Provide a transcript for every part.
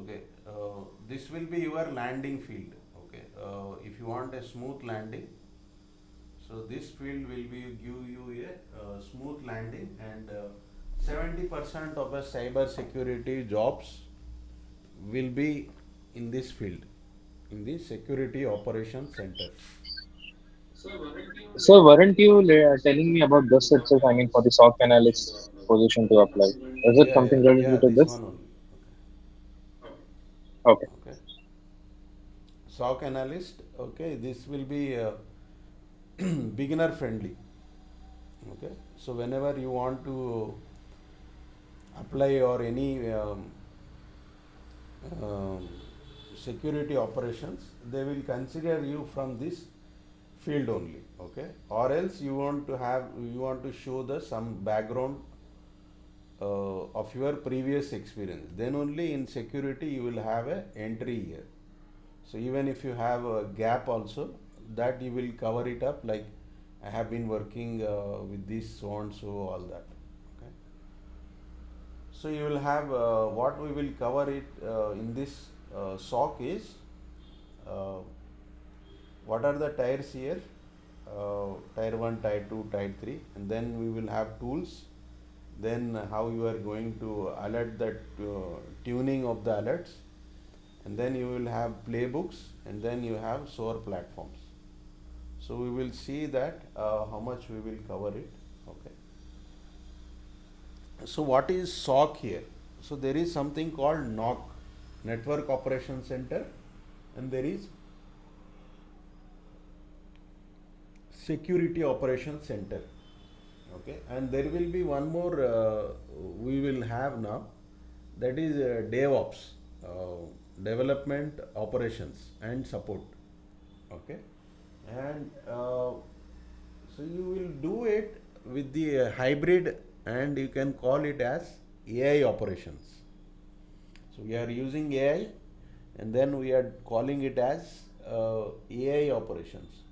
Okay, this will be your landing field. Okay, if you want a smooth landing, so this field will be give you a smooth landing, and 70% of the cyber security jobs will be in this field, in the security operations center. So weren't you telling me about this itself? I mean, for the SOC analyst position to apply. Is it something Yeah, related to this this? one only. Okay. Okay, okay. SOC analyst. Okay, this will be beginner friendly. Okay, so whenever you want to apply or any um, security operations, they will consider you from this field only. Okay, or else you want to show the some background of your previous experience, then only in security you will have a entry here. So even if you have a gap also, that you will cover it up, like I have been working with this so and so, all that. Okay, so you will have what we will cover it in this SOC is uh, what are the tiers here, tier 1, tier 2, tier 3, and then we will have tools, then how you are going to alert that tuning of the alerts, and then you will have playbooks, and then you have SOAR platforms. So we will see that how much we will cover it. Okay, so what is SOC here? So there is something called NOC, Network Operation Center, and there is Security Operation Center. Okay, and there will be one more we will have now, that is DevOps, Development Operations and Support. Okay, and so you will do it with the hybrid, and you can call it as AI operations. So we are using AI, and then we are calling it as AI operations.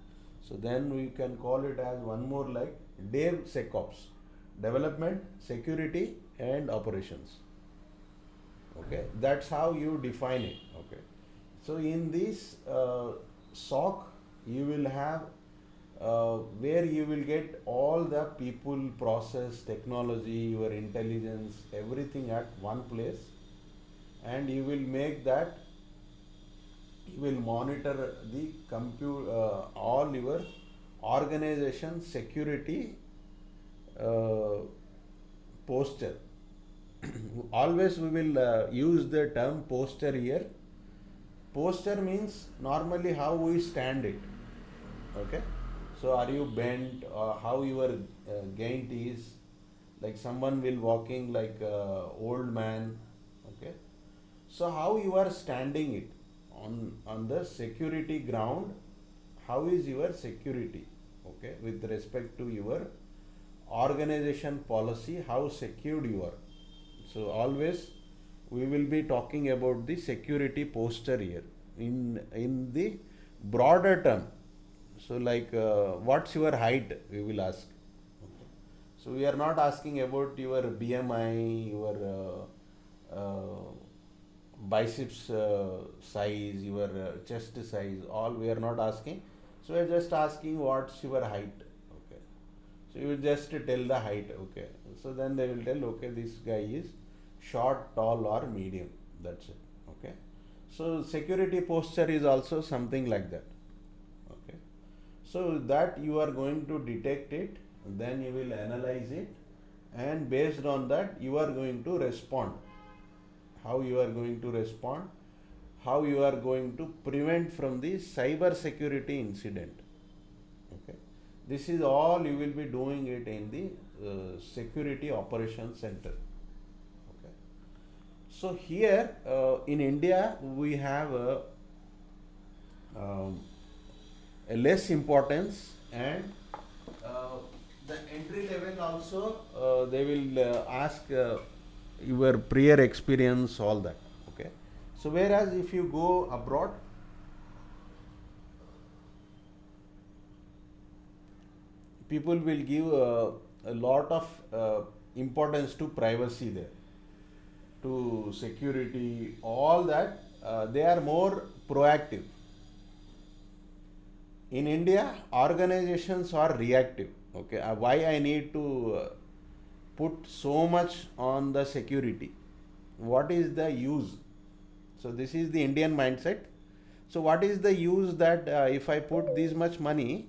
So then we can call it as one more, like DevSecOps, development, security, and operations. Okay, that's how you define it. Okay, so in this SOC, you will have where you will get all the people, process, technology, your intelligence, everything at one place, and you will make that, you will monitor the compute all your organization security uh, posture. Always we will use the term posture here. Posture means normally how we stand it. Okay, so are you bent, how your gait is, like someone will walking like old man. Okay, so how you are standing it on the security ground, how is your security, okay, with respect to your organization policy, how secured you are. So always we will be talking about the security posture here in the broader term. So like what's your height, we will ask. Okay. So we are not asking about your BMI, your biceps size, your chest size, all we are not asking. So we are just asking what's your height. Okay, so you just tell the height. Okay, so then they will tell, okay, this guy is short, tall, or medium. That's it. Okay, so security posture is also something like that. Okay, so that you are going to detect it, then you will analyze it, and based on that you are going to respond. How you are going to respond, how you are going to prevent from the cyber security incident. Okay, this is all you will be doing it in the security operations center. Okay, so here in India we have um, a less importance, and uh, the entry level also they will ask your prior experience, all that. Okay, so whereas if you go abroad, people will give a lot of importance to privacy there, to security, all that, they are more proactive. In India, organizations are reactive. Okay, why I need to put so much on the security? What is the use? So this is the Indian mindset. So what is the use that if I put this much money,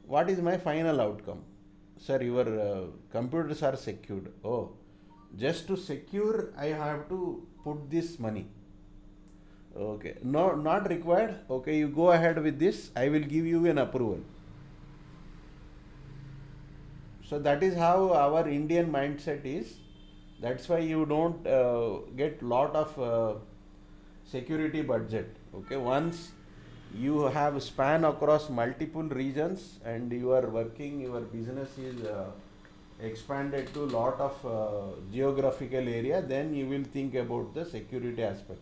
what is my final outcome? Sir, your computers are secured. Oh, just to secure, I have to put this money. Okay, no, not required. Okay, you go ahead with this. I will give you an approval. So that is how our Indian mindset is. That's why you don't get lot of security budget. Okay, once you have span across multiple regions and you are working, your business is expanded to lot of geographical area, then you will think about the security aspect,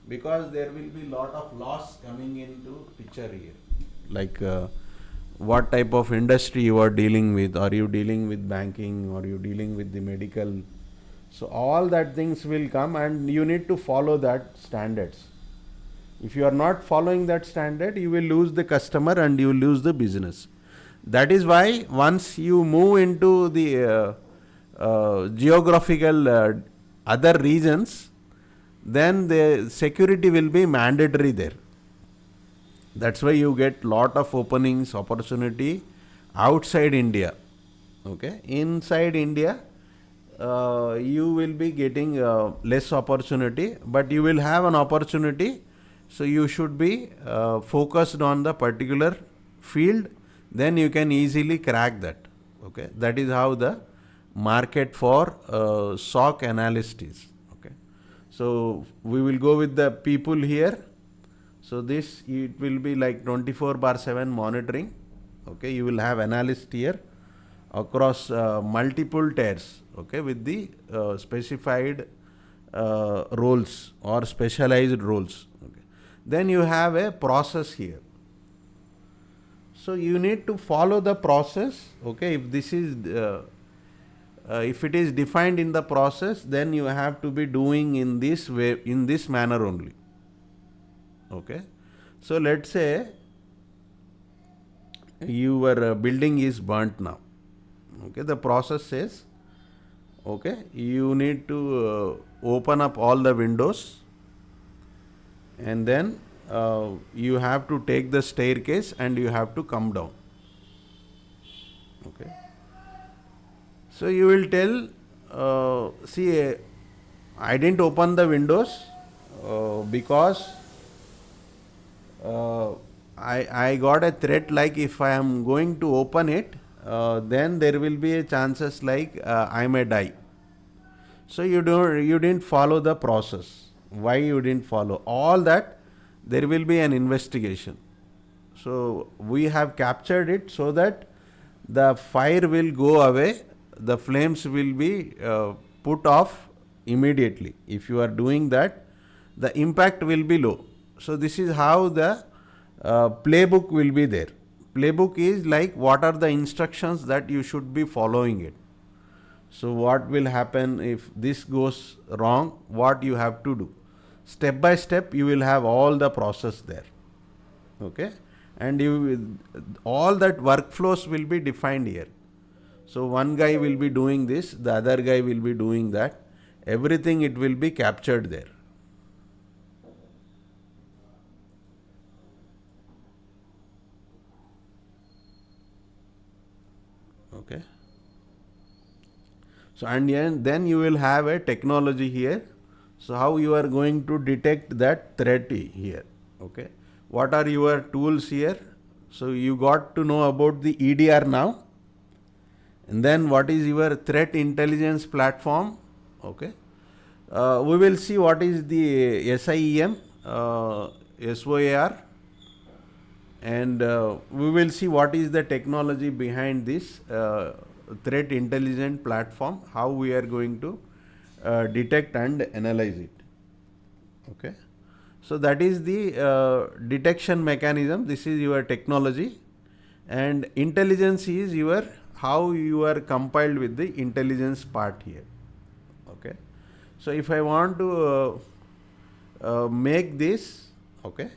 because there will be lot of loss coming into picture here. Like what type of industry you are dealing with? Are you dealing with banking? Are you dealing with the medical? So all that things will come, and you need to follow that standards. If you are not following that standard, you will lose the customer and you will lose the business. That is why once you move into the geographical other regions, then the security will be mandatory there. That's why you get lot of openings, opportunity outside India. Okay, inside India, you will be getting less opportunity, but you will have an opportunity. So you should be focused on the particular field. Then you can easily crack that. Okay, that is how the market for SOC analyst is. Okay, so we will go with the people here. So this, it will be like 24/7 monitoring. Okay, you will have analyst here across multiple tiers. Okay, with the specified roles or specialized roles. Okay, then you have a process here. So you need to follow the process. Okay, if this is if it is defined in the process, then you have to be doing in this way, in this manner only. Okay, so let's say your building is burnt now. Okay, the process says, okay, you need to open up all the windows, and then you have to take the staircase and you have to come down. Okay, so you will tell, see, I didn't open the windows because I got a threat, like if I am going to open it, then there will be a chances like I may die. So you didn't follow the process. Why you didn't follow? All that, there will be an investigation. So we have captured it so that the fire will go away, the flames will be put off immediately. If you are doing that, the impact will be low. So this is how the playbook will be there. Playbook is like what are the instructions that you should be following it. So what will happen if this goes wrong? What you have to do? Step by step, you will have all the process there. Okay, and you all that workflows will be defined here. So one guy will be doing this, the other guy will be doing that. Everything it will be captured there. Okay. So and then you will have a technology here. So how you are going to detect that threat here? Okay. What are your tools here? So you got to know about the EDR now. And then what is your threat intelligence platform? Okay. We will see what is the SIEM, SOAR, and we will see what is the technology behind this threat intelligence platform, how we are going to detect and analyze it. Okay, so that is the detection mechanism. This is your technology, and intelligence is your how you are compiled with the intelligence part here. Okay, So if I want to make this, okay,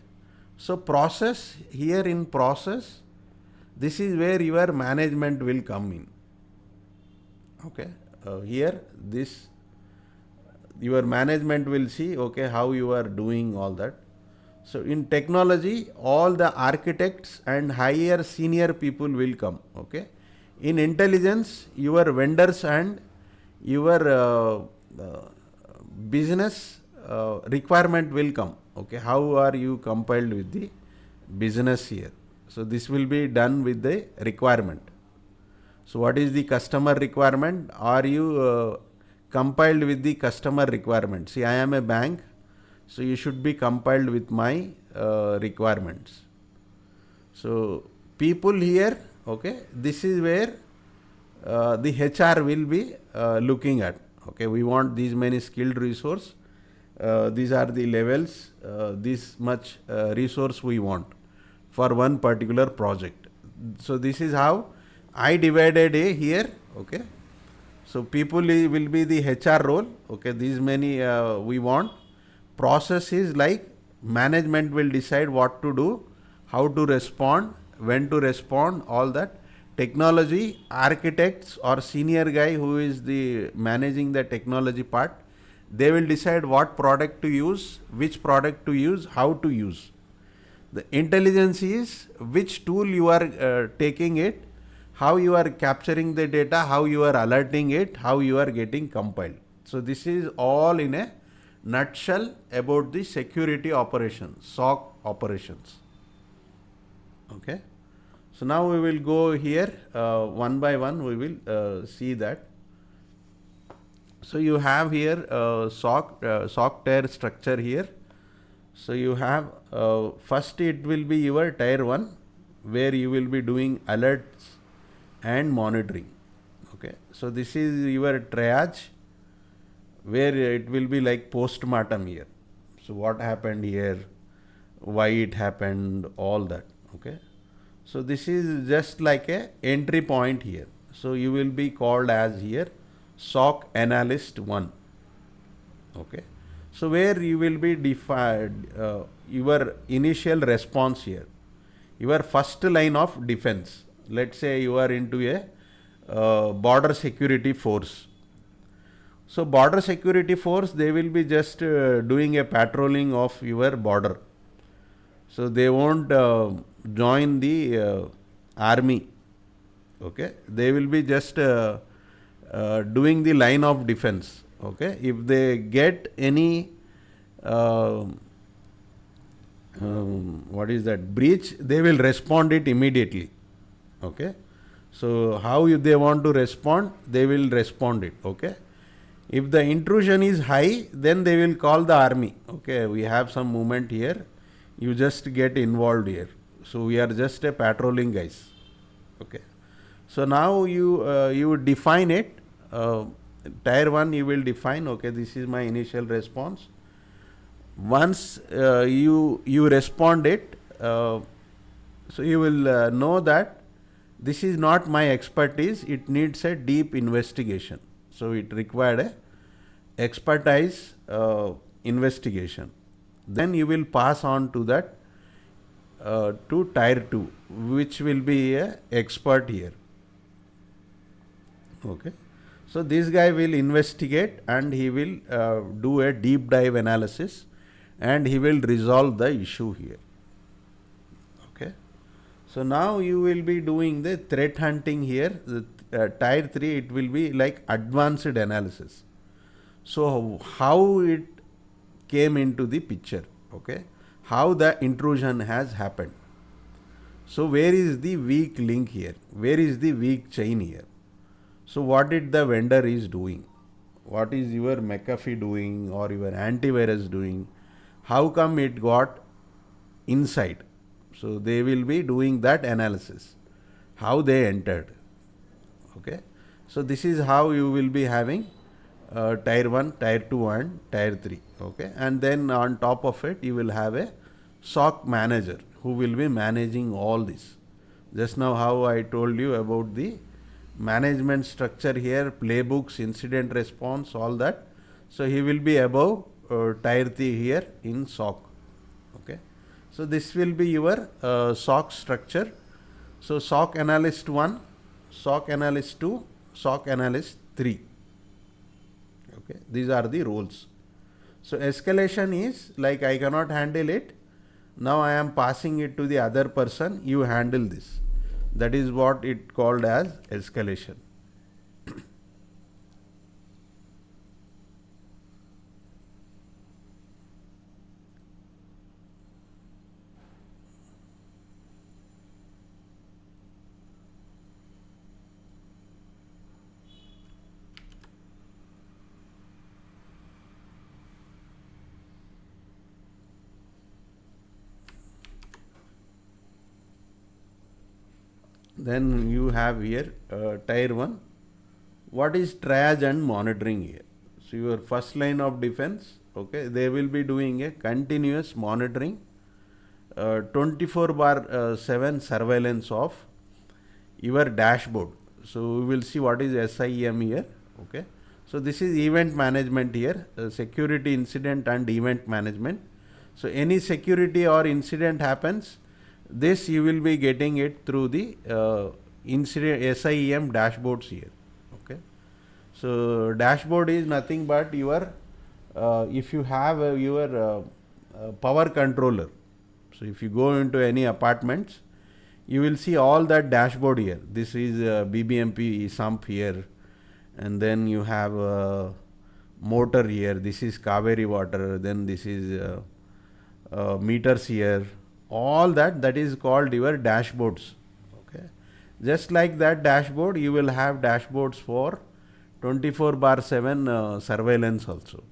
so process, here in process, this is where your management will come in. Okay, here this, your management will see, okay, how you are doing all that. So in technology, all the architects and higher senior people will come. Okay, in intelligence, your vendors and your business requirement will come. Okay, how are you compiled with the business here? So this will be done with the requirement. So what is the customer requirement? Are you compiled with the customer requirement? See, I am a bank, so you should be compiled with my requirements. So people here, okay, this is where the HR will be looking at. Okay, we want these many skilled resource. These are the levels. This much resource we want for one particular project. So this is how I divided a here. Okay, so people will be the HR role. Okay, these many we want. Process is like management will decide what to do, how to respond, when to respond, all that. Technology, architects or senior guy who is the managing the technology part, they will decide what product to use, which product to use, how to use. The intelligence is which tool you are taking it, how you are capturing the data, how you are alerting it, how you are getting compiled. So this is all in a nutshell about the security operations, SOC operations. Okay. So now we will go here one by one. We will see that. So you have here SOC tier structure here. So you have first it will be your tier 1 where you will be doing alerts and monitoring. Okay. So this is your triage where it will be like post-mortem here. So what happened here, why it happened, all that. Okay. So this is just like a entry point here. So you will be called as here SOC Analyst 1. Okay. So where you will be defined your initial response here, your first line of defense. Let's say you are into a border security force. So border security force, they will be just doing a patrolling of your border. So they won't join the army. Okay, they will be just doing the line of defense. Okay, if they get any what is that breach, they will respond it immediately. Okay, so how if they want to respond, they will respond it. Okay, if the intrusion is high, then they will call the army. Okay, we have some movement here, you just get involved here. So we are just a patrolling guys. Okay, so now you define it. Tier 1 you will define, okay, this is my initial response. Once you respond it, so you will know that this is not my expertise, it needs a deep investigation. So it required a expertise investigation. Then you will pass on to that to tier 2, which will be a expert here. Okay. So this guy will investigate and he will do a deep dive analysis and he will resolve the issue here. Okay. So now you will be doing the threat hunting here. The tier 3, it will be like advanced analysis. So how it came into the picture. Okay. How the intrusion has happened. So where is the weak link here? Where is the weak chain here? So what did the vendor is doing? What is your McAfee doing or your antivirus doing? How come it got inside? So they will be doing that analysis. How they entered. Okay. So this is how you will be having tier 1, tier 2 and tier 3. Okay. And then on top of it, you will have a SOC manager who will be managing all this. Just now how I told you about the management structure here, playbooks, incident response, all that. So he will be above tier 3 here in SOC. Okay. So this will be your SOC structure. So SOC analyst 1, SOC analyst 2, SOC analyst 3. Okay. These are the roles. So escalation is like I cannot handle it. Now I am passing it to the other person. You handle this. That is what it called as escalation. Then you have here tier 1. What is triage and monitoring here? So your first line of defense, okay, they will be doing a continuous monitoring, 24/7 surveillance of your dashboard. So we will see what is SIEM here. Okay. So this is event management here, security incident and event management. So any security or incident happens, this you will be getting it through the incident SIEM dashboards here. Okay. So dashboard is nothing but your if you have your power controller. So if you go into any apartments, you will see all that dashboard here. This is BBMP sump here, and then you have motor here. This is Kaveri water. Then this is meters here. All that is called your dashboards. Okay, just like that dashboard, you will have dashboards for 24/7 surveillance also.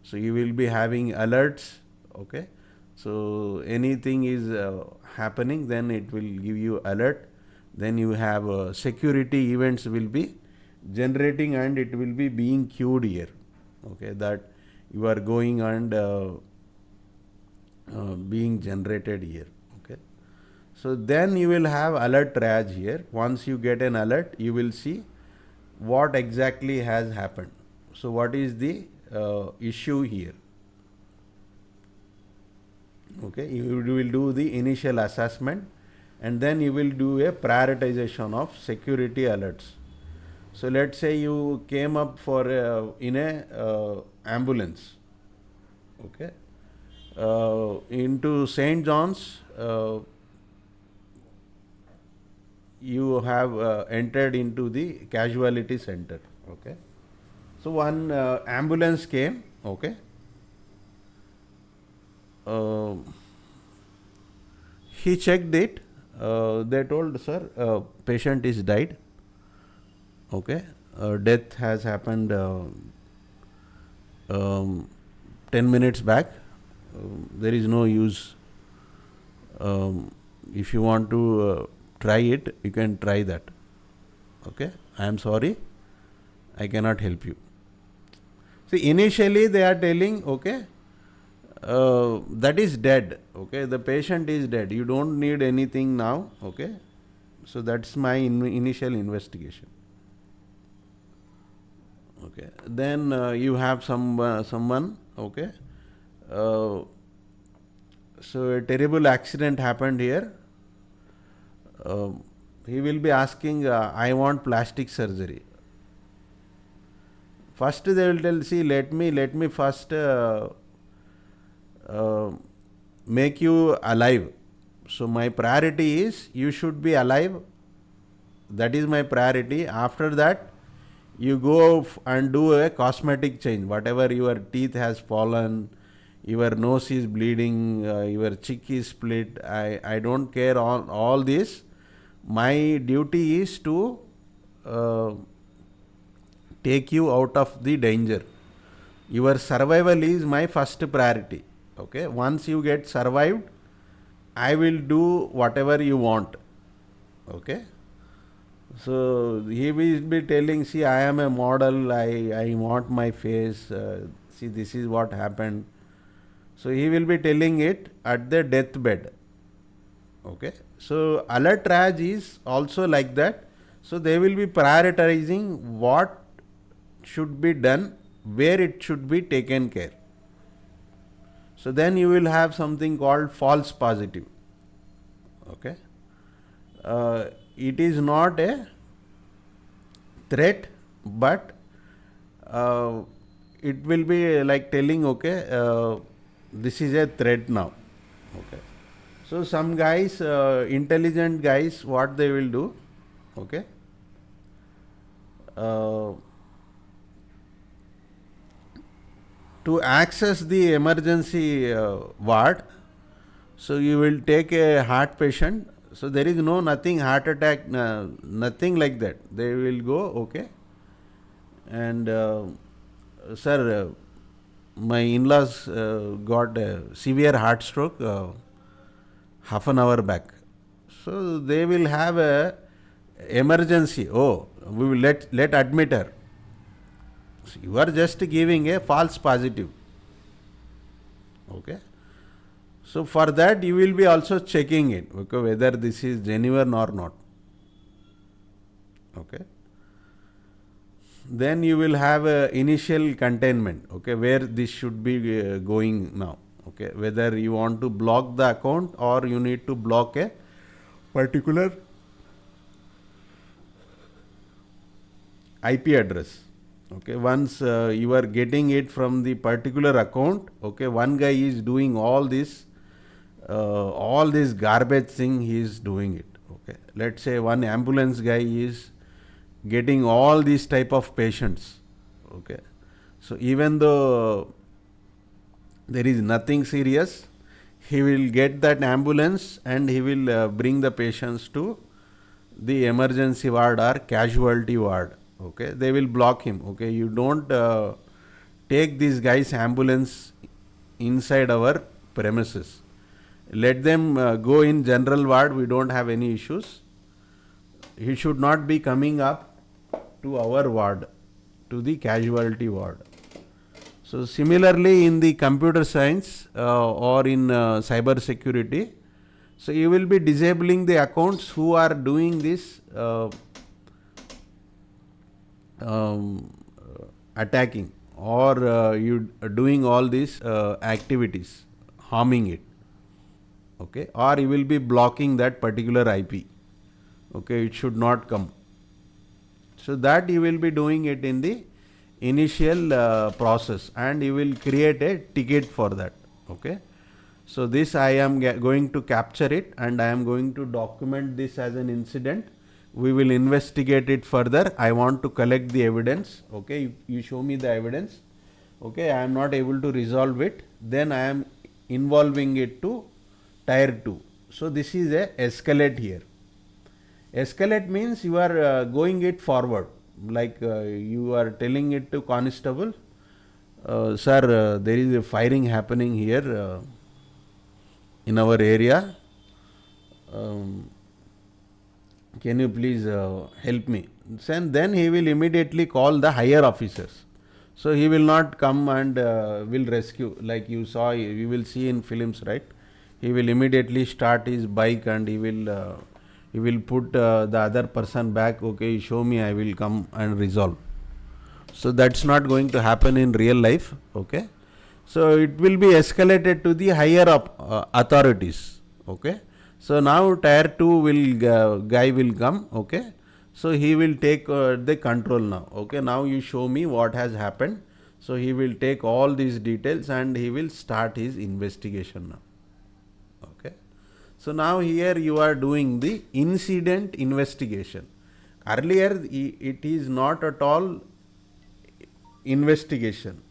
So you will be having alerts. Okay. So anything is happening, then it will give you alert. Then you have security events will be generating and it will be being queued here. Okay, that you are going and being generated here. Okay, so then you will have alert triage here. Once you get an alert, you will see what exactly has happened. So what is the issue here? Okay, you will do the initial assessment and then you will do a prioritization of security alerts. So let's say you came up for in a ambulance. Okay, into St. John's, you have entered into the casualty center. Okay, so one ambulance came. Okay, he checked it. They told, sir, patient is died. Okay, death has happened 10 minutes back. There is no use. If you want to try it, you can try that. Okay, I am sorry, I cannot help you. See, initially they are telling, okay, that is dead. Okay, the patient is dead. You don't need anything now. Okay, so that's my initial investigation. Okay, then you have someone. Okay, so a terrible accident happened here. He will be asking, I want plastic surgery. First they will tell, see, let me first make you alive. So my priority is you should be alive. That is my priority. After that, you go and do a cosmetic change. Whatever your teeth has fallen, your nose is bleeding, your cheek is split. I don't care all this. My duty is to take you out of the danger. Your survival is my first priority. Okay, once you get survived, I will do whatever you want. Okay, so he will be telling, see, I am a model, I want my face, see, this is what happened. So he will be telling it at the deathbed. Okay, so alert triage is also like that. So they will be prioritizing what should be done where it should be taken care. So then you will have something called false positive. Okay, it is not a threat, but it will be like telling, okay, this is a threat now. Okay, so some guys, intelligent guys, what they will do, okay, uh, to access the emergency ward, so you will take a heart patient. So there is nothing heart attack, nothing like that. They will go, okay, and sir, my in-laws got a severe heart stroke half an hour back. So they will have a emergency. Oh, we will let admit her. So you are just giving a false positive. Okay. So for that you will be also checking it, okay, whether this is genuine or not. Okay. Then you will have a initial containment, okay, where this should be going now. Okay, whether you want to block the account or you need to block a particular IP address. Okay, once you are getting it from the particular account, okay, one guy is doing all this garbage thing, he is doing it. Okay, let's say one ambulance guy is getting all these type of patients. Okay, so even though there is nothing serious, he will get that ambulance and he will bring the patients to the emergency ward or casualty ward. Okay, they will block him. Okay, you don't take this guy's ambulance inside our premises. Let them go in general ward. We don't have any issues. He should not be coming up to our ward, to the casualty ward. So similarly in the computer science or in cyber security, so you will be disabling the accounts who are doing this attacking, or you doing all these activities, harming it. Okay, or you will be blocking that particular IP. Okay, it should not come. So that you will be doing it in the initial process, and you will create a ticket for that. Okay, so this I am going to capture it, and I am going to document this as an incident. We will investigate it further. I want to collect the evidence. Okay, you show me the evidence. Okay, I am not able to resolve it. Then I am involving it to tier 2. So this is a escalate here. Escalate means you are going it forward, like you are telling it to constable, sir, there is a firing happening here in our area. Can you please help me? And then he will immediately call the higher officers. So he will not come and will rescue, like you saw, you will see in films, right? He will immediately start his bike and he will put the other person back. Okay, show me, I will come and resolve. So that's not going to happen in real life. Okay, so it will be escalated to the higher authorities. Okay, so now tier 2 will guy will come. Okay, so he will take the control now. Okay, now you show me what has happened. So he will take all these details and he will start his investigation now. Okay, so now here you are doing the incident investigation. Earlier it is not at all investigation.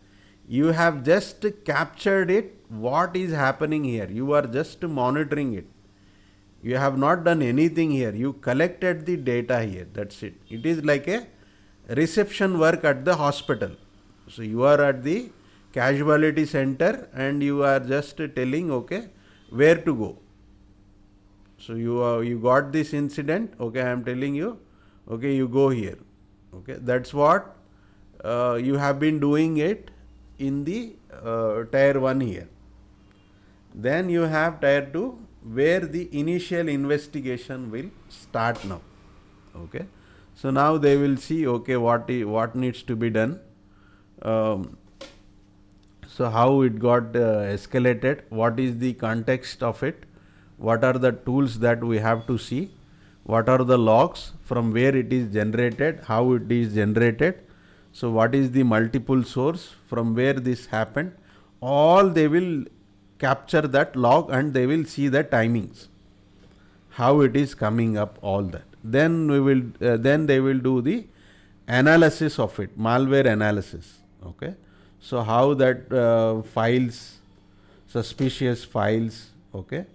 You have just captured it, what is happening here. You are just monitoring it. You have not done anything here. You collected the data here. That's it. It is like a reception work at the hospital. So you are at the casualty center and you are just telling, okay, where to go. So you got this incident. Okay, I am telling you. Okay, you go here. Okay, that's what you have been doing it in the tier 1 here. Then you have tier 2 where the initial investigation will start now. Okay, so now they will see, okay, what needs to be done. um, so how it got escalated, what is the context of it, what are the tools that we have to see, what are the logs, from where it is generated, how it is generated, so what is the multiple source, from where this happened, all they will capture that log and they will see the timings, how it is coming up, all that. Then we will then they will do the analysis of it, malware analysis. Okay, so how that files, suspicious files, okay,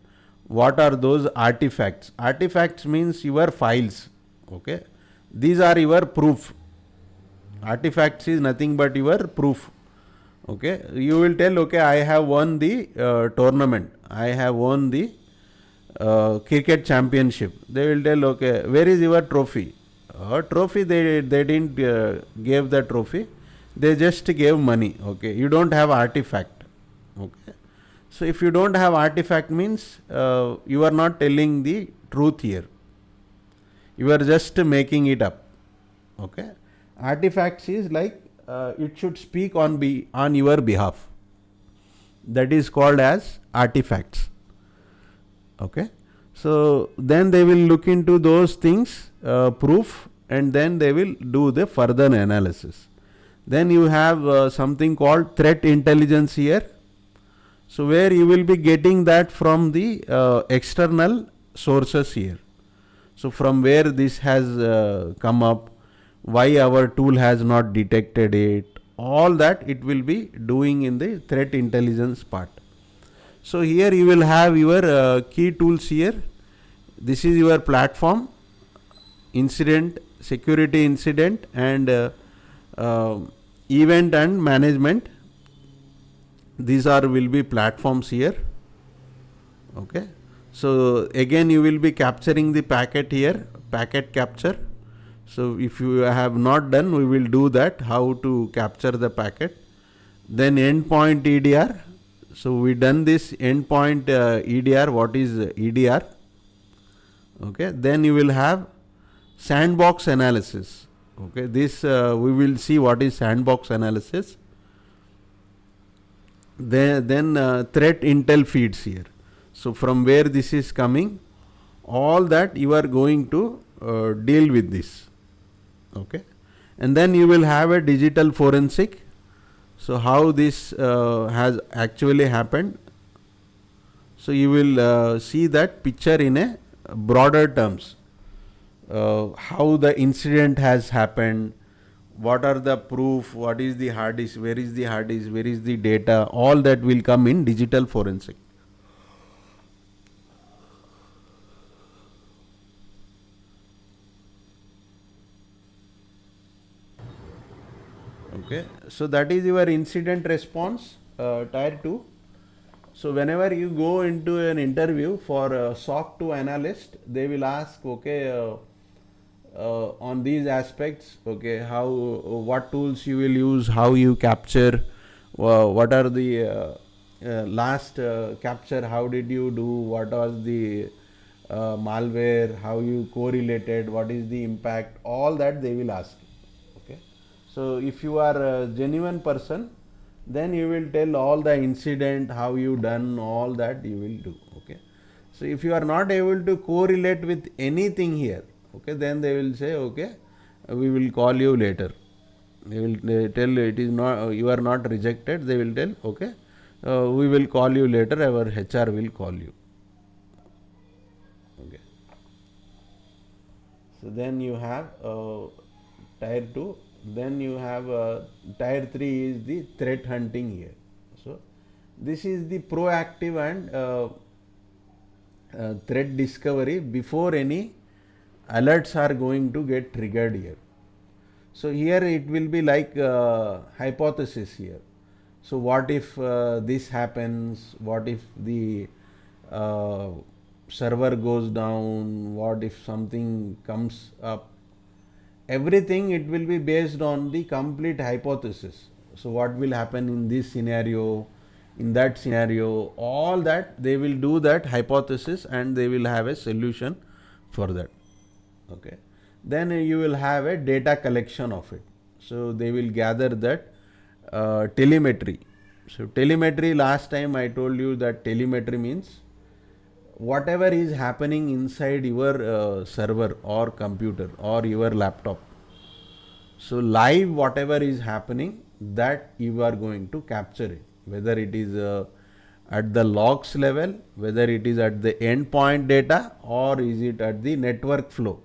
what are those artifacts? Artifacts means your files. Okay, these are your proof. Artifacts is nothing but your proof. Okay, you will tell, okay, I have won the tournament, I have won the cricket championship. They will tell, okay, where is your trophy? Trophy, they didn't give the trophy, they just gave money. Okay, you don't have artifact. Okay, so if you don't have artifact means you are not telling the truth here, you are just making it up. Okay, artifacts is like it should speak on your behalf, that is called as artifacts. Okay, so then they will look into those things, proof, and then they will do the further analysis. Then you have something called threat intelligence here, so where you will be getting that from the external sources here. So from where this has come up, why our tool has not detected it, all that it will be doing in the threat intelligence part. So here you will have your key tools here. This is your platform, incident, security incident, and event and management. These are will be platforms here. Okay, so again you will be capturing the packet here, packet capture. So if you have not done, we will do that, how to capture the packet. Then endpoint EDR. So we done this endpoint EDR. What is EDR? Okay, then you will have sandbox analysis. Okay, this we will see what is sandbox analysis. Then threat intel feeds here. So from where this is coming, all that you are going to deal with this. Okay, and then you will have a digital forensic. So how this has actually happened. So you will see that picture in a broader terms. How the incident has happened, what are the proof, what is the hard disk, where is the hard disk, where is the data, all that will come in digital forensic. Okay, so that is your incident response, tier 2. So whenever you go into an interview for a SOC 2 analyst, they will ask, okay, on these aspects, okay, how, what tools you will use, how you capture, what are the last capture, how did you do, what was the malware, how you correlated, what is the impact, all that they will ask. Okay, so if you are a genuine person, then you will tell all the incident, how you done, all that you will do. Okay, so if you are not able to correlate with anything here, okay, then they will say, okay, we will call you later. They will tell it is not, you are not rejected. They will tell, okay, we will call you later, our HR will call you. Okay, so then you have tier 2. Then you have tier 3 is the threat hunting here. So this is the proactive and threat discovery before any alerts are going to get triggered here. So here it will be like hypothesis here. So what if this happens, what if the server goes down, what if something comes up, everything it will be based on the complete hypothesis. So what will happen in this scenario, in that scenario, all that they will do that hypothesis and they will have a solution for that. Okay, then you will have a data collection of it. So they will gather that telemetry. So telemetry, last time I told you that telemetry means whatever is happening inside your server or computer or your laptop. So live whatever is happening, that you are going to capture it, whether it is at the logs level, whether it is at the endpoint data, or is it at the network flow,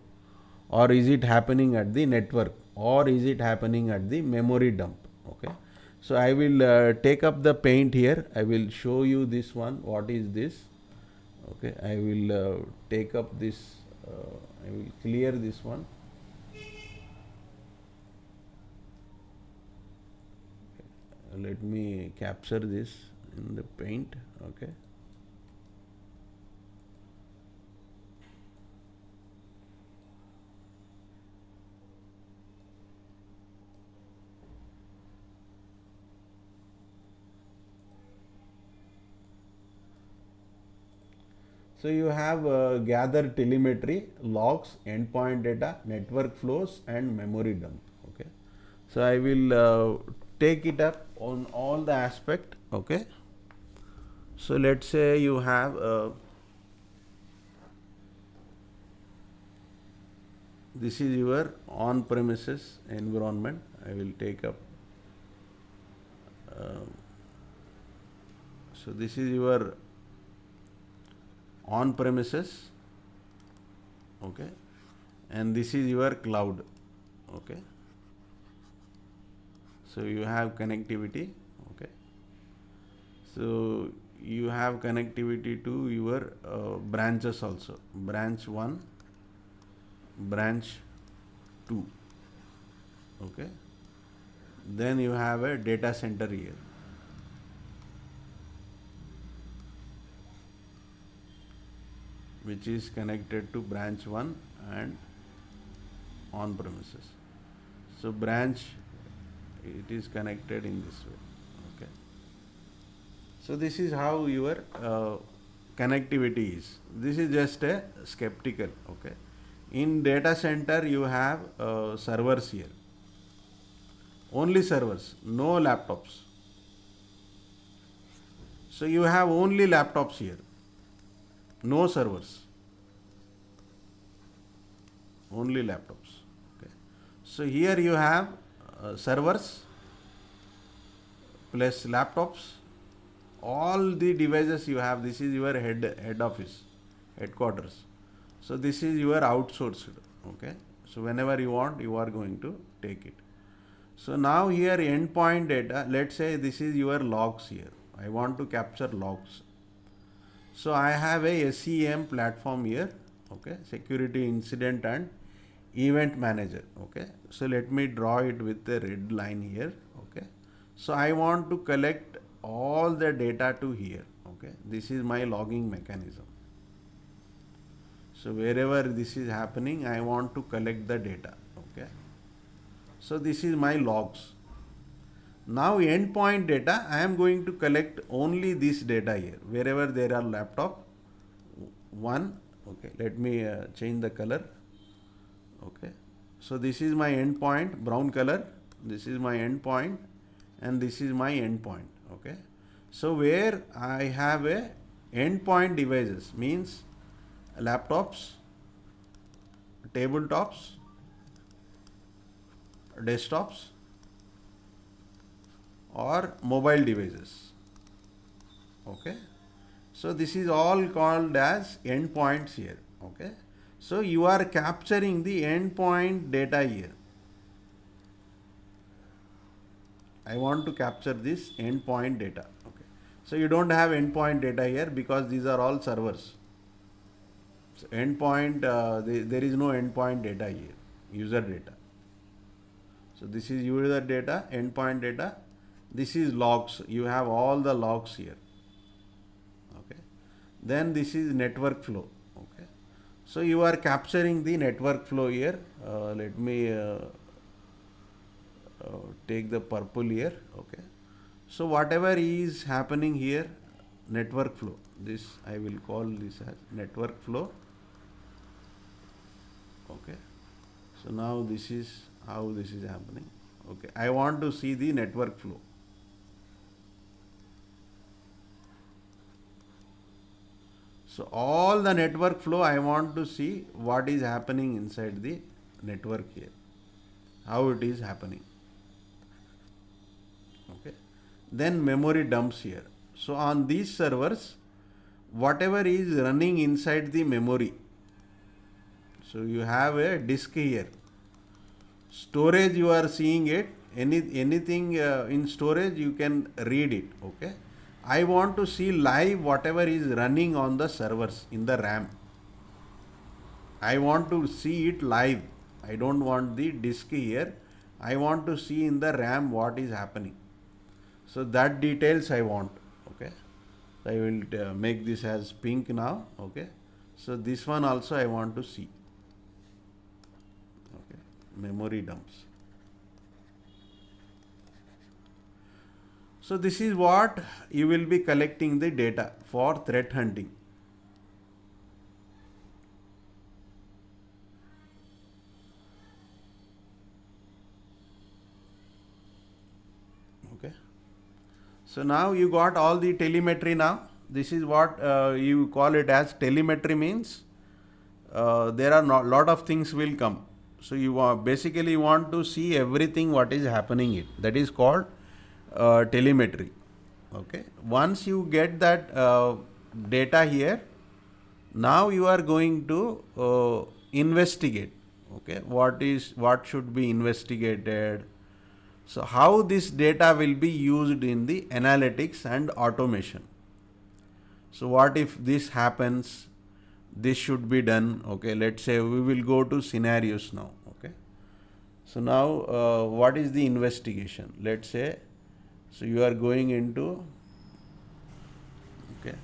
or is it happening at the network, or is it happening at the memory dump. Okay, so I will take up the paint here. I will show you this one. What is this? Okay, I will take up this. I will clear this one. Let me capture this in the paint. Okay, so you have gathered telemetry, logs, endpoint data, network flows, and memory dump. Okay, so I will take it up on all the aspect. Okay, so let's say you have this is your on premises environment. I will take up so this is your on premises. Okay, and this is your cloud. Okay, so you have connectivity. Okay, so you have connectivity to your branches also, branch 1, branch 2. Okay, then you have a data center here. Which is connected to branch 1 and on premises. So branch, it is connected in this way. Okay, so this is how your connectivity is. This is just a skeptical. Okay, in data center you have servers here, only servers, no laptops. So you have only laptops here, no servers, only laptops. Okay, so here you have servers plus laptops, all the devices you have. This is your head office, headquarters. So this is your outsourced. Okay, so whenever you want, you are going to take it. So now here endpoint data, let's say this is your logs here. I want to capture logs. So I have a SEM platform here. Okay, security incident and event manager. Okay, so let me draw it with the red line here. Okay, so I want to collect all the data to here. Okay, this is my logging mechanism. So wherever this is happening, I want to collect the data. Okay, so this is my logs. Now endpoint data, I am going to collect only this data here. Wherever there are laptop 1. Okay, let me change the color. Okay, so this is my endpoint, brown color. This is my endpoint, and this is my endpoint. Okay, so where I have a endpoint devices means laptops, tabletops, desktops, or mobile devices. Okay, so this is all called as endpoints here. Okay, so you are capturing the endpoint data here. I want to capture this endpoint data. Okay, so you don't have endpoint data here because these are all servers. So endpoint, there is no endpoint data here, user data. So this is user data, endpoint data. This is logs. You have all the logs here. Okay, then this is network flow. Okay, so you are capturing the network flow here. Let me take the purple here. Okay, so whatever is happening here, network flow, this I will call this as network flow. Okay, so now this is how this is happening. Okay, I want to see the network flow. So all the network flow, I want to see what is happening inside the network here, how it is happening. Okay. Then memory dumps here. So on these servers, whatever is running inside the memory, so you have a disk here. Storage, you are seeing it. Anything in storage, you can read it. Okay. I want to see live whatever is running on the servers in the RAM. I want to see it live. I don't want the disk here. I want to see in the RAM what is happening. So that details I want. Okay. I will make this as pink now. Okay. So this one also I want to see. Okay. Memory dumps. So this is what you will be collecting the data for threat hunting. Okay. So now you got all the telemetry now. This is what you call it as telemetry means. There are not lot of things will come. So you basically want to see everything what is happening. That is called telemetry. Okay. Once you get that data here, now you are going to investigate. Okay. What should be investigated? So how this data will be used in the analytics and automation. So what if this happens? This should be done. Okay, let's say we will go to scenarios now. Okay, so now what is the investigation? Let's say, so you are going into, okay,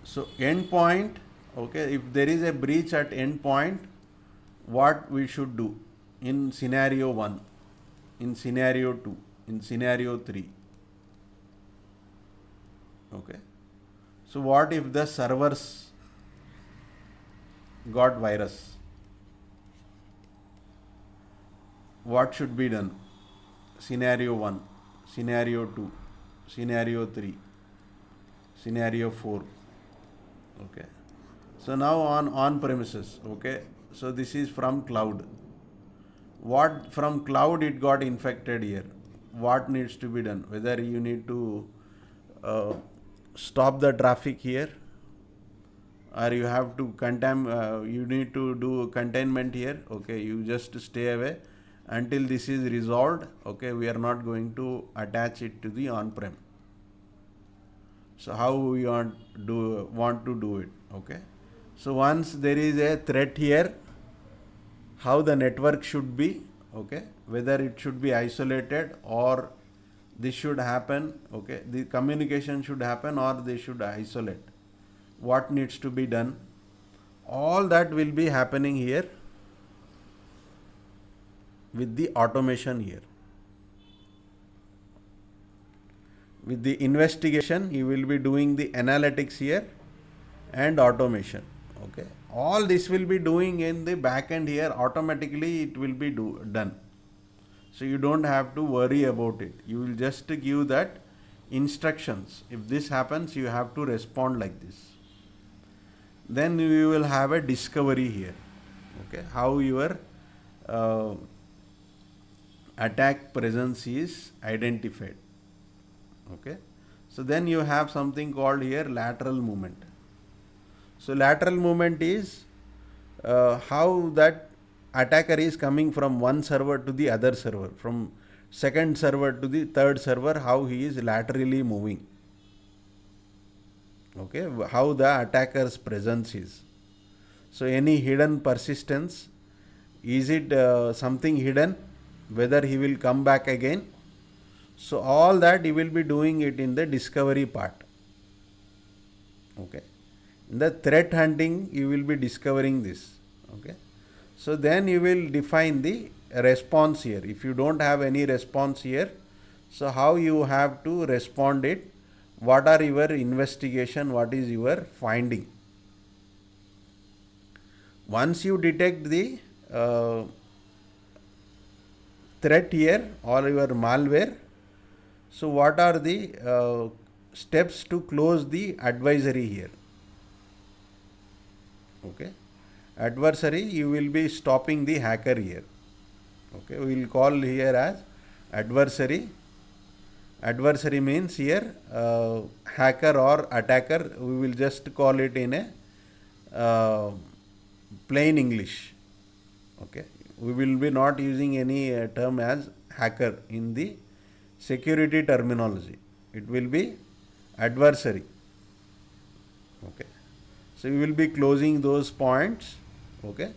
so endpoint. Okay, if there is a breach at endpoint, what we should do in scenario 1, in scenario 2, in scenario 3. Okay, so what if the servers got virus? What should be done? Scenario 1, scenario 2, scenario 3, scenario 4. Okay, so now on premises. Okay, so this is from cloud. What from cloud it got infected here? What needs to be done? Whether you need to stop the traffic here, or you have to you need to do containment here. Okay, you just stay away until this is resolved. Okay, we are not going to attach it to the on-prem. So how we want to do it? Okay, so once there is a threat here, how the network should be, okay, whether it should be isolated or this should happen, okay, the communication should happen or they should isolate, what needs to be done, all that will be happening here with the automation here. With the investigation, you will be doing the analytics here and automation. Okay, all this will be doing in the back end here. Automatically it will be done. So you don't have to worry about it. You will just give that instructions. If this happens, you have to respond like this. Then you will have a discovery here. Okay, how your attack presence is identified. Okay, so then you have something called here lateral movement. So lateral movement is how that attacker is coming from one server to the other server, from second server to the third server, how he is laterally moving. Okay, how the attacker's presence is. So any hidden persistence, is it something hidden, whether he will come back again. So all that you will be doing it in the discovery part. Okay, in the threat hunting you will be discovering this. Okay, so then you will define the response here. If you don't have any response here, so how you have to respond it, what are your investigation, what is your finding. Once you detect the threat here or your malware, so what are the steps to close the advisory here? Okay, adversary, you will be stopping the hacker here. Okay, we will call here as adversary. Adversary means here hacker or attacker. We will just call it in a plain English. Okay, we will be not using any term as hacker in the security terminology. It will be adversary. Okay, so you will be closing those points. Okay,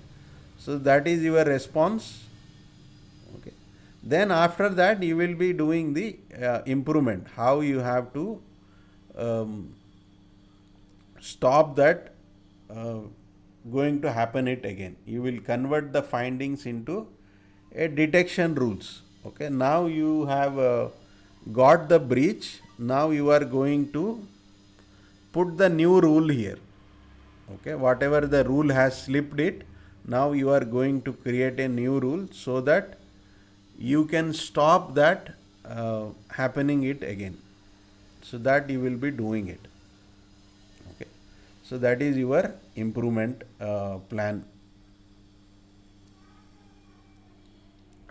so that is your response. Okay, then after that you will be doing the improvement, how you have to um, stop that uh, going to happen it again. You will convert the findings into a detection rules. Okay, now you have got the breach. Now you are going to put the new rule here. Okay, whatever the rule has slipped it, now you are going to create a new rule so that you can stop that happening it again. So that you will be doing it. Okay, so that is your improvement plan.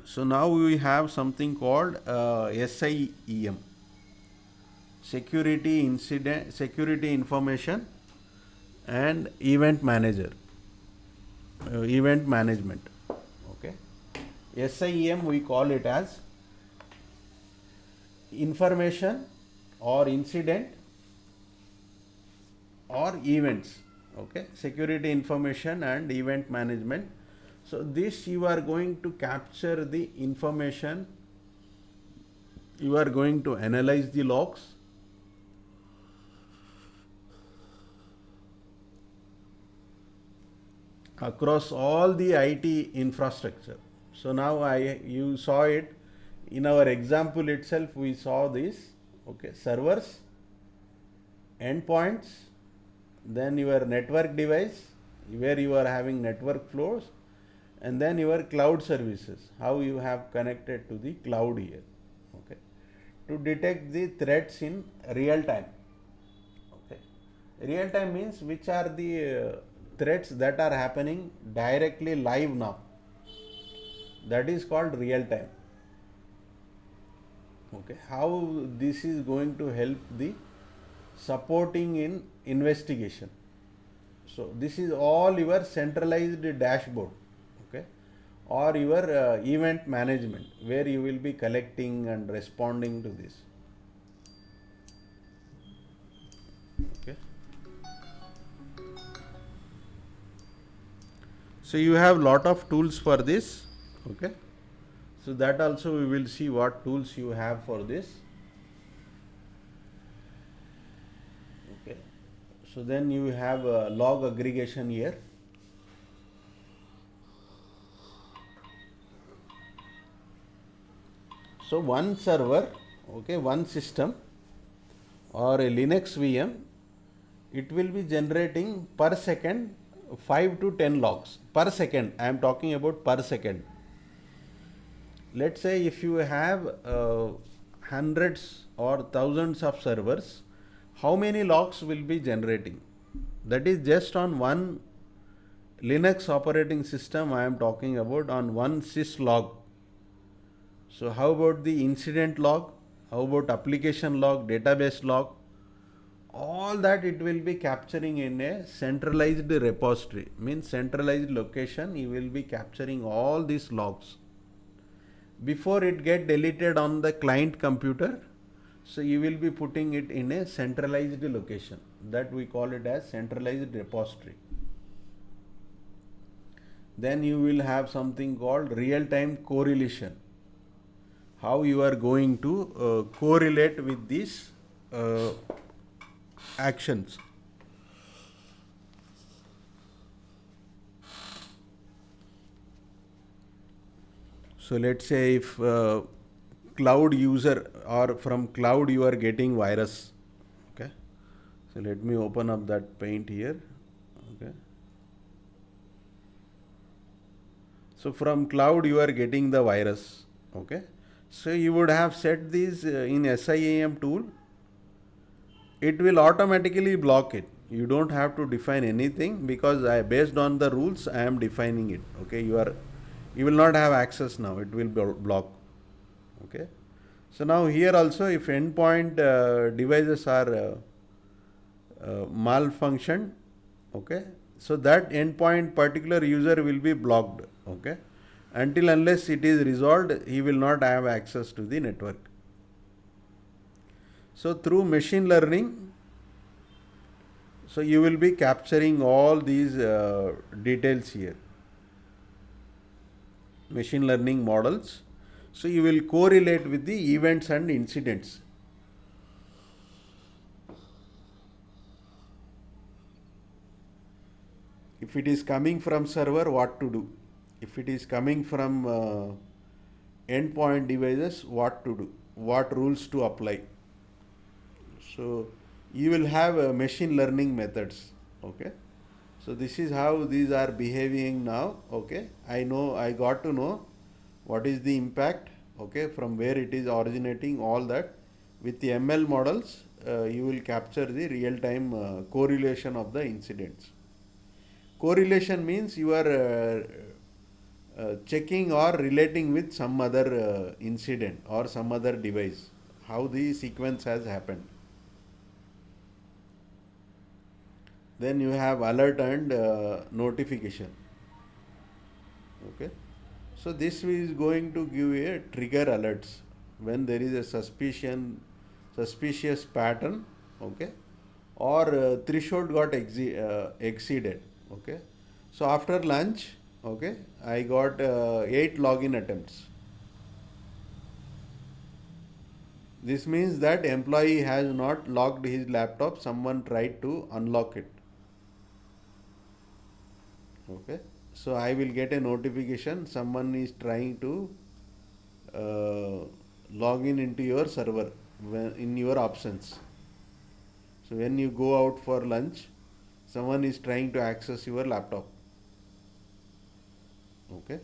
So now we have something called SIEM, security information and event manager, event management. Okay, SIEM we call it as information or incident or events. Okay, security information and event management. So this you are going to capture the information, you are going to analyze the logs, across all the IT infrastructure. So now you saw it in our example itself. We saw this. Okay, servers, endpoints, then your network device where you are having network flows, and then your cloud services, how you have connected to the cloud here. Okay, to detect the threats in real time. Okay, real time means which are the threats that are happening directly live now. That is called real time. Okay, how this is going to help the supporting in investigation. So this is all your centralized dashboard. Okay, or your event management where you will be collecting and responding to this. Okay, so you have lot of tools for this. Okay, so that also we will see what tools you have for this. Okay, so then you have log aggregation here. So one server, okay, one system or a Linux VM, it will be generating per second 5 to 10 logs per second. I am talking about per second. Let's say if you have hundreds or thousands of servers, how many logs will be generating? That is just on one Linux operating system I am talking about, on one sys log. So how about the incident log? How about application log, database log? All that it will be capturing in a centralized repository, means centralized location. You will be capturing all these logs before it get deleted on the client computer. So you will be putting it in a centralized location, that we call it as centralized repository. Then you will have something called real-time correlation, how you are going to correlate with these actions. So let's say if cloud user or from cloud you are getting virus. Okay, so let me open up that paint here. Okay, so from cloud you are getting the virus. Okay, so you would have set these in SIAM tool. It will automatically block it. You don't have to define anything, because based on the rules I am defining it. Okay, you will not have access now. It will be blocked. Okay. So now here also, if endpoint devices are malfunction, okay, so that endpoint particular user will be blocked. Okay, until unless it is resolved, he will not have access to the network. So through machine learning, so you will be capturing all these details here, machine learning models. So you will correlate with the events and incidents. If it is coming from server, what to do? If it is coming from endpoint devices, what to do? What rules to apply? So you will have machine learning methods. Okay. So this is how these are behaving now. Okay. I got to know what is the impact. Okay. From where it is originating, all that. With the ML models, you will capture the real time correlation of the incidents. Correlation means you are checking or relating with some other incident or some other device, how the sequence has happened. Then you have alert and notification. Okay. So this is going to give a trigger alerts when there is a suspicious pattern. Okay. Or threshold got exceeded. Okay. So after lunch, okay, I got 8 login attempts. This means that employee has not locked his laptop, someone tried to unlock it. Okay. So I will get a notification, someone is trying to log in into your server in your absence. So when you go out for lunch, someone is trying to access your laptop. Okay.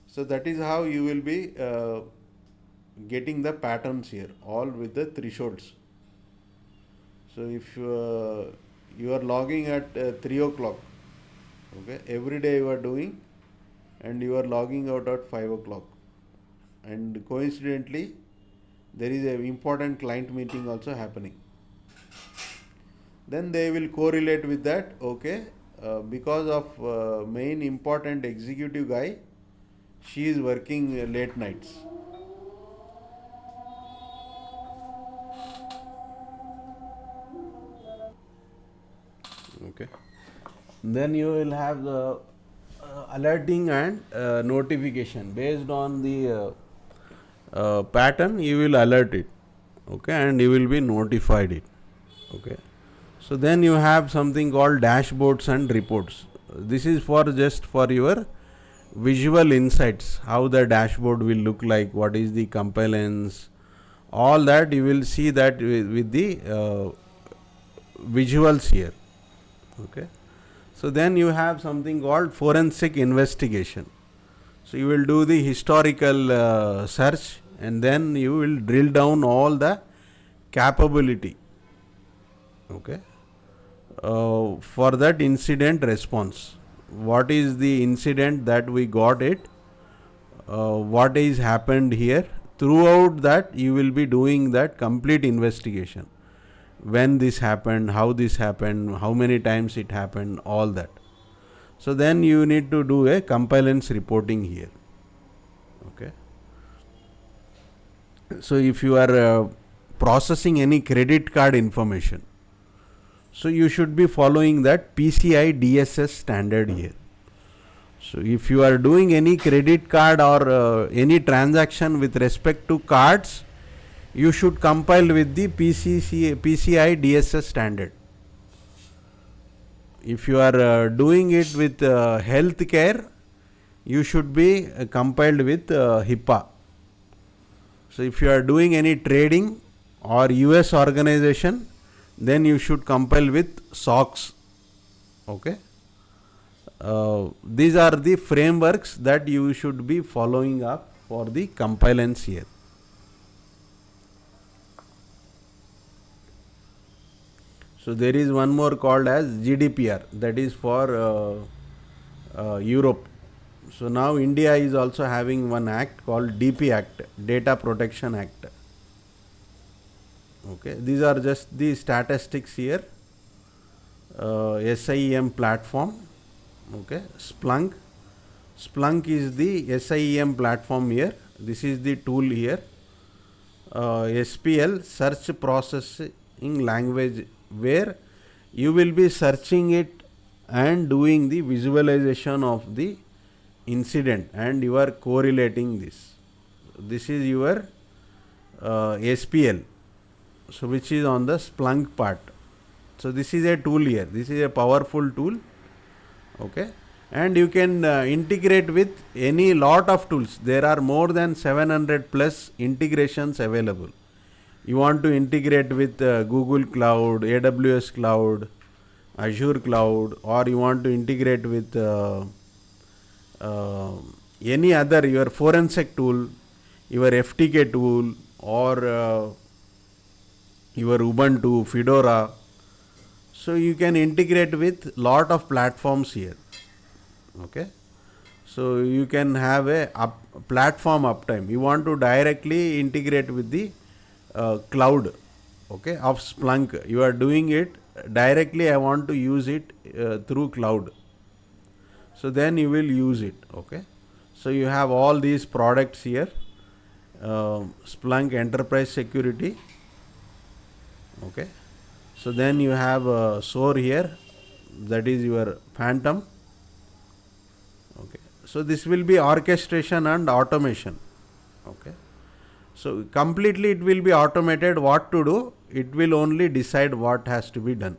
So that is how you will be getting the patterns here, all with the thresholds. So if you are logging at 3 o'clock, okay, every day you are doing, and you are logging out at 5 o'clock, and coincidentally there is an important client meeting also happening, then they will correlate with that. Okay, because of main important executive guy, she is working late nights. Okay. Then you will have the alerting and notification based on the pattern. You will alert it. Okay, and you will be notified it. Okay. So then you have something called dashboards and reports. This is for just for your visual insights, how the dashboard will look like, what is the compliance, all that you will see that with the visuals here. Okay. So then you have something called forensic investigation. So you will do the historical search, and then you will drill down all the capability. Okay. For that incident response, what is the incident that we got it, what is happened here. Throughout that you will be doing that complete investigation, when this happened, how many times it happened, all that. So then you need to do a compliance reporting here. Okay. So if you are processing any credit card information, so you should be following that PCI DSS standard here. So if you are doing any credit card or any transaction with respect to cards, you should compile with the PCI DSS standard. If you are doing it with healthcare, you should be compiled with HIPAA. So if you are doing any trading or US organization, then you should compile with SOX. Okay. These are the frameworks that you should be following up for the compliance here. So there is one more called as GDPR, that is for Europe. So now India is also having one act called DP Act, Data Protection Act. Okay, these are just the statistics here. SIEM platform. Okay, Splunk is the SIEM platform here. This is the tool here. SPL, search processing language, where you will be searching it and doing the visualization of the incident, and you are correlating this. This is your SPL, so which is on the Splunk part. So this is a tool here. This is a powerful tool. Okay, and you can integrate with any lot of tools. There are more than 700 plus integrations available. You want to integrate with Google Cloud, AWS Cloud, Azure Cloud, or you want to integrate with any other, your forensic tool, your FTK tool, or your Ubuntu, Fedora. So you can integrate with lot of platforms here. Okay, so you can have a platform uptime. You want to directly integrate with the cloud, okay, of Splunk. You are doing it directly. I want to use it through cloud. So then you will use it. Okay, so you have all these products here. Splunk Enterprise Security. Okay, so then you have SOAR here, that is your Phantom. Okay, so this will be orchestration and automation. Okay, so completely it will be automated. What to do, it will only decide what has to be done.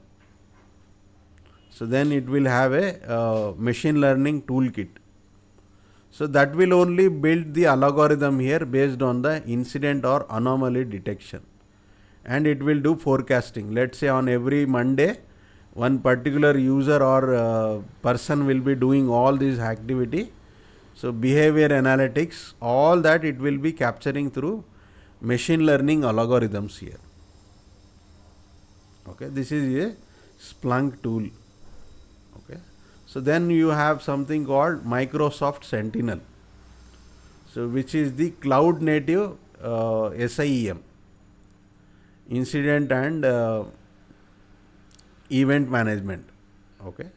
So then it will have a machine learning toolkit. So that will only build the algorithm here based on the incident or anomaly detection, and it will do forecasting. Let's say on every Monday, one particular user or person will be doing all this activity. So behavior analytics, all that it will be capturing through machine learning algorithms here. Okay, this is a Splunk tool. Okay, so then you have something called Microsoft Sentinel, so which is the cloud native SIEM, incident and event management. Okay,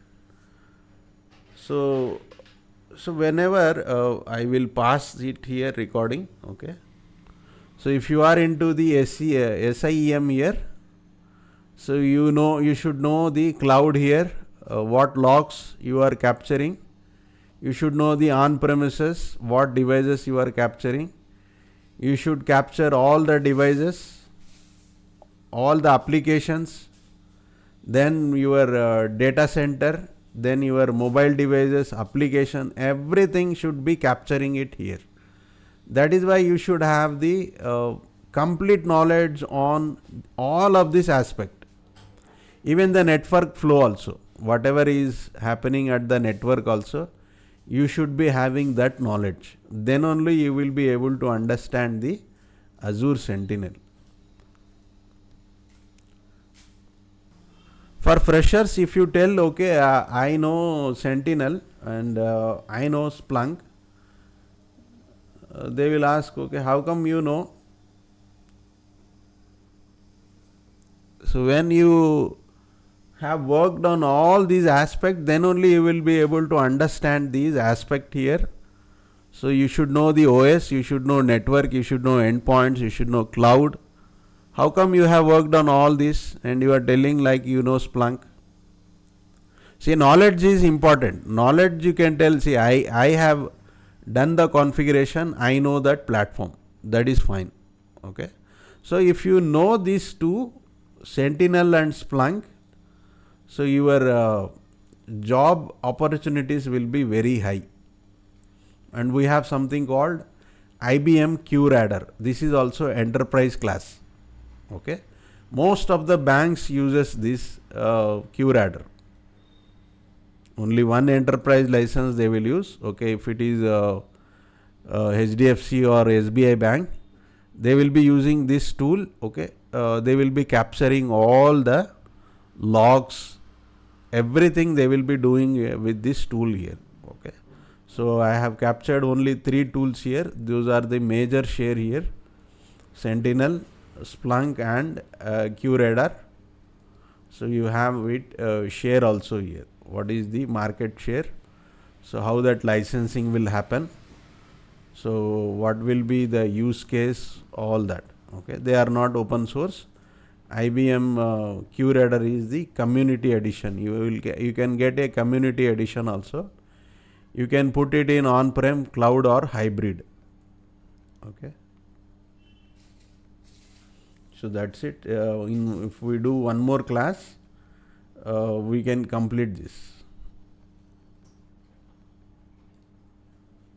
so whenever I will pass it here recording. Okay, so if you are into the SIEM here, so you should know the cloud here, what logs you are capturing. You should know the on premises, what devices you are capturing. You should capture all the devices, all the applications, then your data center, then your mobile devices, application, everything should be capturing it here. That is why you should have the complete knowledge on all of this aspect. Even the network flow also, whatever is happening at the network also, you should be having that knowledge. Then only you will be able to understand the Azure Sentinel. For freshers, if you tell, okay, I know Sentinel and I know Splunk, they will ask, okay, how come you know? So when you have worked on all these aspects, then only you will be able to understand these aspects here. So you should know the OS, you should know network, you should know endpoints, you should know cloud. How come you have worked on all this and you are telling like you know Splunk? See, knowledge is important. Knowledge you can tell, see, I have done the configuration, I know that platform. That is fine. Okay. So if you know these two, Sentinel and Splunk, so your job opportunities will be very high. And we have something called IBM QRadar. This is also enterprise class. Okay, most of the banks uses this QRadar. Only one enterprise license they will use. Okay, if it is HDFC or SBI bank, they will be using this tool. Okay, they will be capturing all the logs, everything they will be doing with this tool here. Okay, so I have captured only 3 tools here. Those are the major share here: Sentinel, Splunk, and QRadar. So you have it share also here. What is the market share? So how that licensing will happen? So what will be the use case? All that. Okay, they are not open source. IBM QRadar is the community edition. You can get a community edition also. You can put it in on-prem, cloud, or hybrid. Okay. So that's it. If we do one more class, we can complete this.